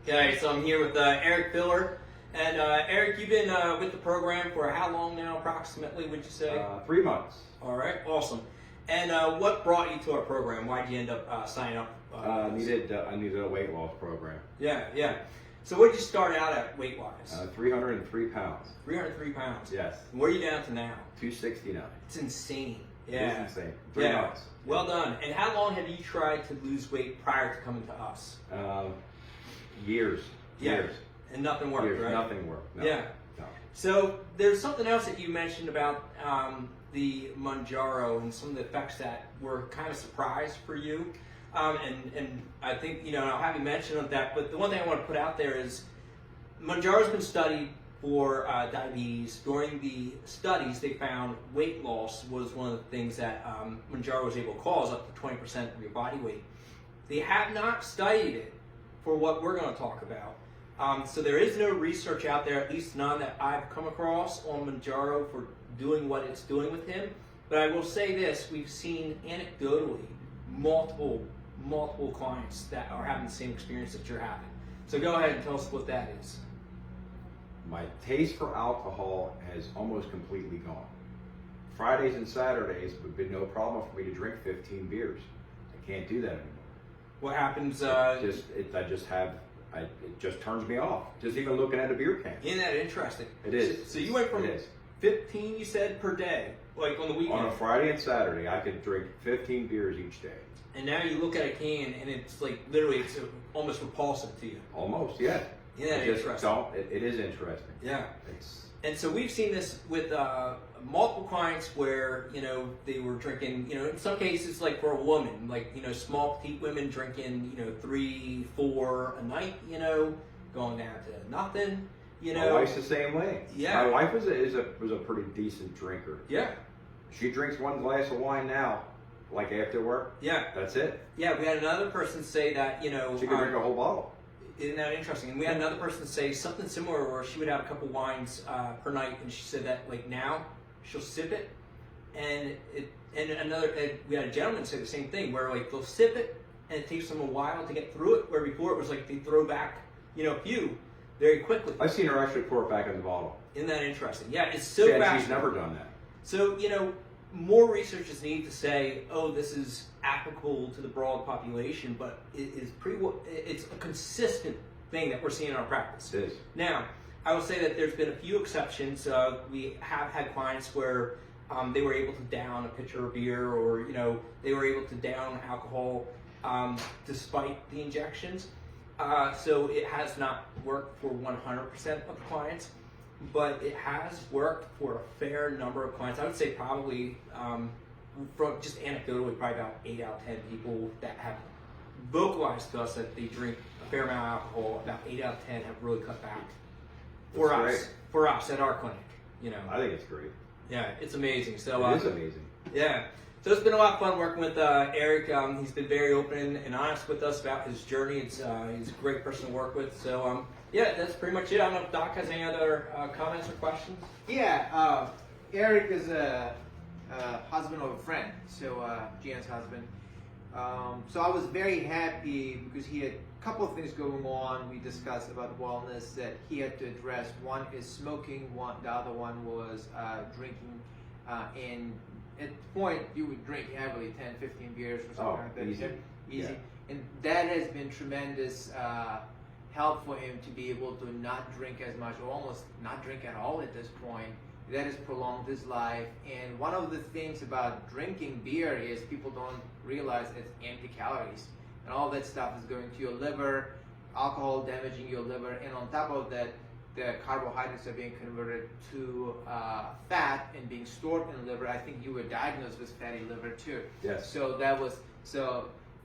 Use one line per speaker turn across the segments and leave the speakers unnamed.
Okay, so I'm here with Eric Filler. And Eric, you've been with the program for how long now, approximately, would you say?
3 months.
All right, awesome. And what brought you to our program? Why did you end up signing up?
I needed a weight loss program.
Yeah. So what did you start out at weight-wise?
303 pounds.
303 pounds.
Yes.
And where are you down to now?
269.
It's insane. Yeah.
It's insane. 3 months.
Well done. And how long have you tried to lose weight prior to coming to us?
Years.
Yeah.
Years.
And nothing worked,
Years.
right?
Nothing worked. No.
Yeah.
No.
So there's something else that you mentioned about the Mounjaro and some of the effects that were kind of surprise for you. And I think, I'll have you mention of that, but the one thing I want to put out there is Mounjaro's been studied for diabetes. During the studies, they found weight loss was one of the things that Mounjaro was able to cause, up to 20% of your body weight. They have not studied it for what we're going to talk about. So there is no research out there, at least none that I've come across, on Mounjaro for doing what it's doing with him. But I will say this, we've seen anecdotally multiple clients that are having the same experience that you're having. So go ahead and tell us what that is.
My taste for alcohol has almost completely gone. Fridays and Saturdays would be no problem for me to drink 15 beers. I can't do that anymore.
What happens?
It just turns me off. Just even looking at a beer can.
Isn't that interesting?
It is.
So you went from
It is.
15, you said, per day, like on the weekend.
On a Friday and Saturday, I could drink 15 beers each day.
And now you look at a can and it's like literally it's almost repulsive to you.
Almost, yeah.
Isn't that interesting?
It is interesting.
Yeah.
It's
And so we've seen this with multiple clients where, they were drinking, in some cases, like for a woman, like, small petite women drinking, 3, 4 a night, going down to nothing,
My wife's the same way.
Yeah.
My wife was a pretty decent drinker.
Yeah.
She drinks one glass of wine now, like after work.
Yeah.
That's it.
Yeah, we had another person say that,
She could drink a whole bottle.
Isn't that interesting? And we had another person say something similar where she would have a couple wines per night, and she said that like now she'll sip it, and we had a gentleman say the same thing where like they'll sip it and it takes them a while to get through it, where before it was like they throw back a few very quickly.
I've seen her actually pour it back in the bottle.
Isn't that interesting? Yeah, it's so fast.
She's never done that.
So more research is needed to say, oh, this is applicable to the broad population, but it's a consistent thing that we're seeing in our practice.
It is.
Now, I will say that there's been a few exceptions. We have had clients where they were able to down a pitcher of beer, or they were able to down alcohol despite the injections. So it has not worked for 100% of the clients, but it has worked for a fair number of clients. I would say probably, from just anecdotally, probably about 8 out of 10 people that have vocalized to us that they drink a fair amount of alcohol, about 8 out of 10 have really cut back. For us at our clinic,
I think it's great.
Yeah, it's amazing. So
It is amazing.
Yeah. So it's been a lot of fun working with Eric. He's been very open and honest with us about his journey. He's a great person to work with. So yeah, that's pretty much it. I don't know if Doc has any other comments or questions.
Yeah, Eric is a husband of a friend, so Gian's husband. So I was very happy because he had a couple of things going on. We discussed about wellness that he had to address. One is smoking. The other one was drinking. And at the point, you would drink heavily, 10, 15 beers or something like that.
Easy.
Easy. Yeah. And that has been tremendous help for him to be able to not drink as much, or almost not drink at all at this point. That has prolonged his life. And one of the things about drinking beer is people don't realize it's empty calories. And all that stuff is going to your liver, alcohol damaging your liver, and on top of that, the carbohydrates are being converted to fat and being stored in the liver. I think you were diagnosed with fatty liver too.
Yes.
So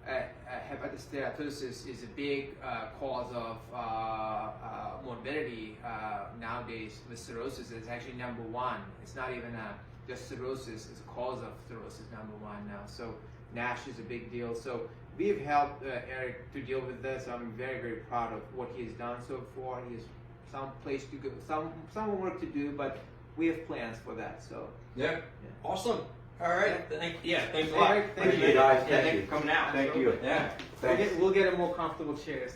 hepatitis steatosis is a big cause of morbidity nowadays with cirrhosis. It's actually number one. It's not even just cirrhosis, it's a cause of cirrhosis, number one now. So NASH is a big deal. So we've helped Eric to deal with this. I'm very, very proud of what he's done so far. He has some place to go, some work to do, but we have plans for that. So
yeah. Awesome. All right. Thanks a
All
lot.
right, thank
you, guys.
Yeah,
Thank
thanks
you.
for coming out.
Thank you.
Yeah.
We'll
Thanks.
get a more comfortable chairs.